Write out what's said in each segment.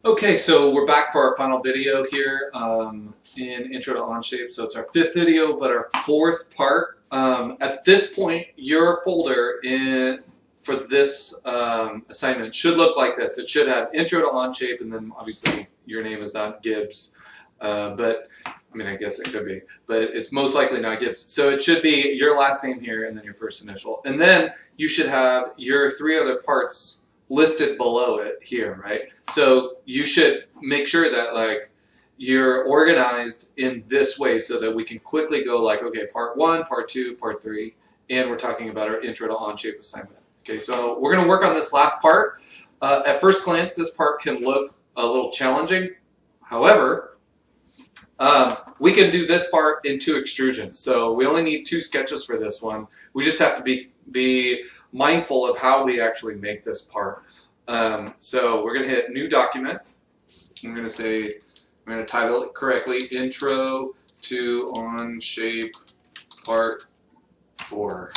Okay, so we're back for our final video here in Intro to OnShape. So it's our fifth video, but our fourth part. At this point, your folder for this assignment should look like this. It should have Intro to OnShape, and then obviously your name is not Gibbs. But I mean, I guess it could be, but it's most likely not Gibbs. So it should be your last name here and then your first initial. And then you should have your three other parts listed below it here, right? So you should make sure that like you're organized in this way so that we can quickly go like, okay, part one, part two, part three, and we're talking about our Intro to OnShape assignment. Okay, so we're gonna work on this last part. At first glance, this part can look a little challenging. However, we can do this part in two extrusions. So we only need two sketches for this one. We just have to be mindful of how we actually make this part. So we're going to hit New Document. I'm going to title it correctly, Intro to OnShape Part 4.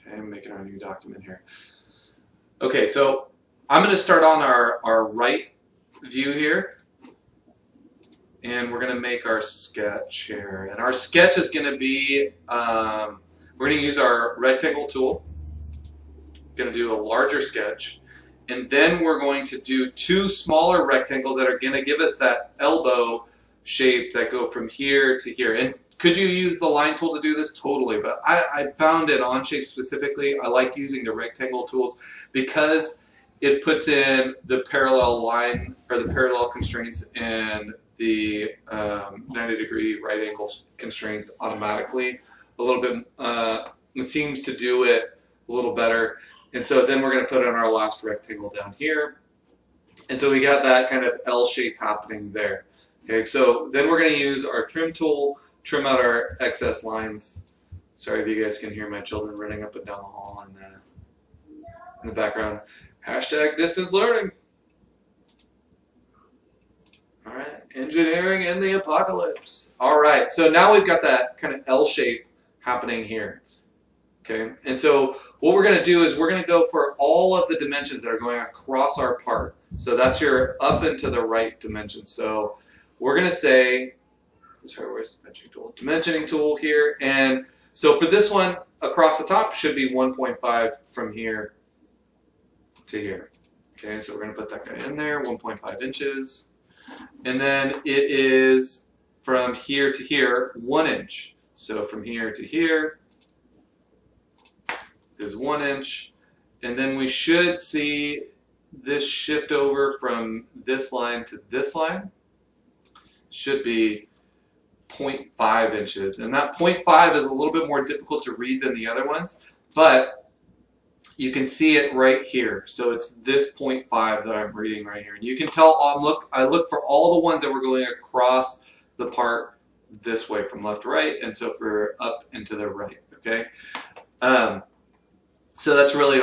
Okay, I'm making our new document here. Okay, so I'm going to start on our right view here. And we're going to make our sketch here. And our sketch is going to be, we're going to use our rectangle tool. Going to do a larger sketch. And then we're going to do two smaller rectangles that are going to give us that elbow shape that go from here to here. And could you use the line tool to do this? Totally. But I found it OnShape specifically, I like using the rectangle tools because it puts in the parallel line or the parallel constraints and the 90-degree right angle constraints automatically a little bit. It seems to do it a little better. And so then we're going to put in our last rectangle down here. And so we got that kind of L shape happening there. Okay, so then we're going to use our trim tool, trim out our excess lines. Sorry if you guys can hear my children running up and down the hall in the background. Hashtag distance learning. All right, engineering in the apocalypse. All right, so now we've got that kind of L shape happening here. Okay, and so what we're going to do is we're going to go for all of the dimensions that are going across our part. So that's your up and to the right dimension. So we're going to say, sorry, where's the dimensioning tool? Dimensioning tool here. And so for this one, across the top should be 1.5 from here to here. Okay, so we're going to put that guy in there, 1.5 inches. And then it is from here to here, 1 inch. So from here to here is 1 inch. And then we should see this shift over from this line to this line. Should be 0.5 inches. And that 0.5 is a little bit more difficult to read than the other ones, but you can see it right here. So it's this 0.5 that I'm reading right here. And you can tell, I look for all the ones that were going across the part this way from left to right, and so for up and to the right, okay? So that's really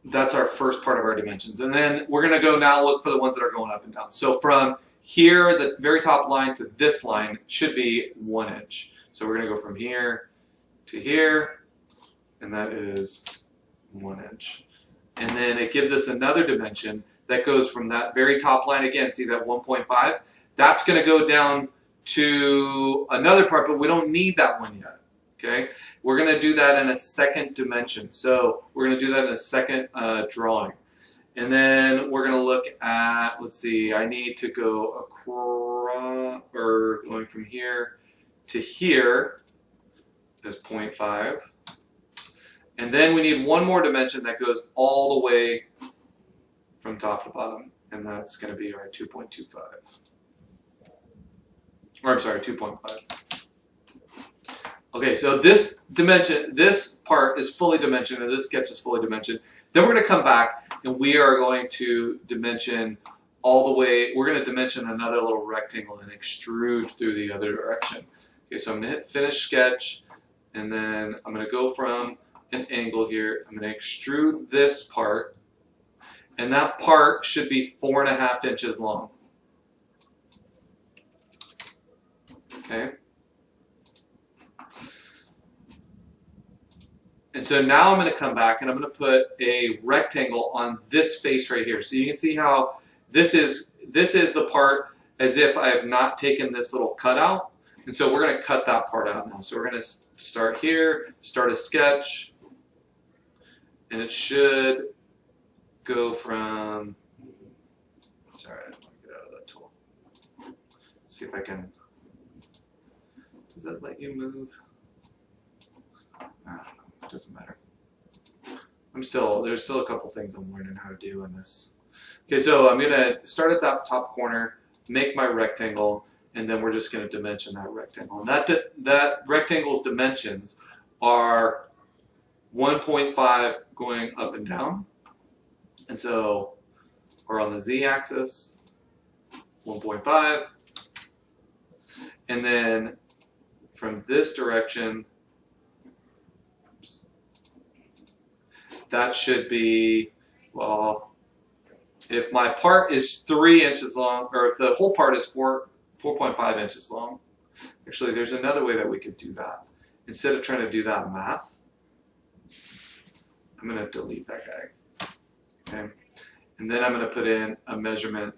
that's our first part of our dimensions. And then we're gonna go now look for the ones that are going up and down. So from here, the very top line to this line should be 1 inch. So we're gonna go from here to here, and that is 1 inch. And then it gives us another dimension that goes from that very top line again, see that 1.5? That's gonna go down to another part, but we don't need that one yet. Okay, we're going to do that in a second dimension. So we're going to do that in a second drawing. And then we're going to look at, let's see, I need to go across, or going from here to here is 0.5. And then we need one more dimension that goes all the way from top to bottom. And that's going to be our 2.25. Or I'm sorry, 2.5. Okay, so this dimension, this part is fully dimensioned, or this sketch is fully dimensioned. Then we're going to come back and we are going to dimension all the way, we're going to dimension another little rectangle and extrude through the other direction. Okay, so I'm going to hit Finish Sketch, and then I'm going to go from an angle here. I'm going to extrude this part, and that part should be 4.5 inches long. Okay. And so now I'm going to come back and I'm going to put a rectangle on this face right here. So you can see how this is the part as if I have not taken this little cutout. And so we're going to cut that part out now. So we're going to start here, start a sketch, and it should go from, sorry, I don't want to get out of that tool. See if I can, does that let you move? I don't know, it doesn't matter. There's still a couple things I'm learning how to do in this. Okay, so I'm going to start at that top corner, make my rectangle, and then we're just going to dimension that rectangle. And that rectangle's dimensions are 1.5 going up and down. And so we're on the z-axis, 1.5. And then from this direction, that should be, well, if my part is 3 inches long, or if the whole part is 4.5 inches long, actually there's another way that we could do that. Instead of trying to do that math, I'm going to delete that guy. Okay, and then I'm going to put in a measurement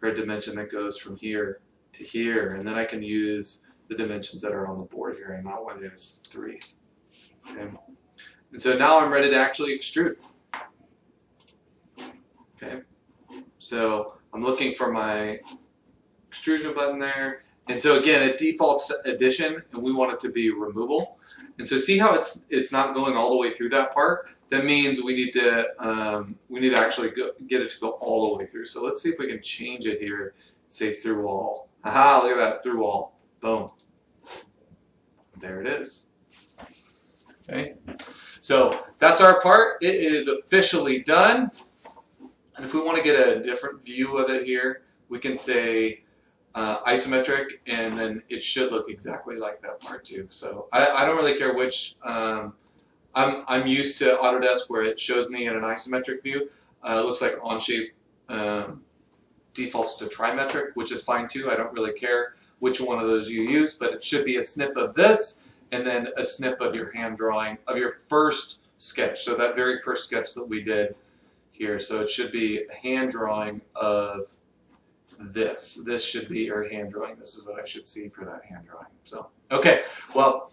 or a dimension that goes from here to here, and then I can use the dimensions that are on the board here, and that one is 3. Okay. And so now I'm ready to actually extrude. Okay, so I'm looking for my extrusion button there. And so again, it defaults to addition, and we want it to be removal. And so see how it's not going all the way through that part? That means we need to actually get it to go all the way through. So let's see if we can change it here. Say through all. Aha! Look at that, through all. Boom. There it is. Okay. So that's our part. It is officially done. And if we want to get a different view of it here, we can say isometric, and then it should look exactly like that part too. So I don't really care which. I'm used to Autodesk where it shows me in an isometric view. It looks like OnShape defaults to trimetric, which is fine too. I don't really care which one of those you use, but it should be a snip of this, and then a snip of your hand drawing of your first sketch. So that very first sketch that we did here. So it should be a hand drawing of this. This should be your hand drawing. This is what I should see for that hand drawing. So, okay, well,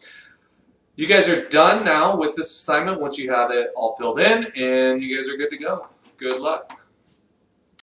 you guys are done now with this assignment once you have it all filled in, and you guys are good to go. Good luck.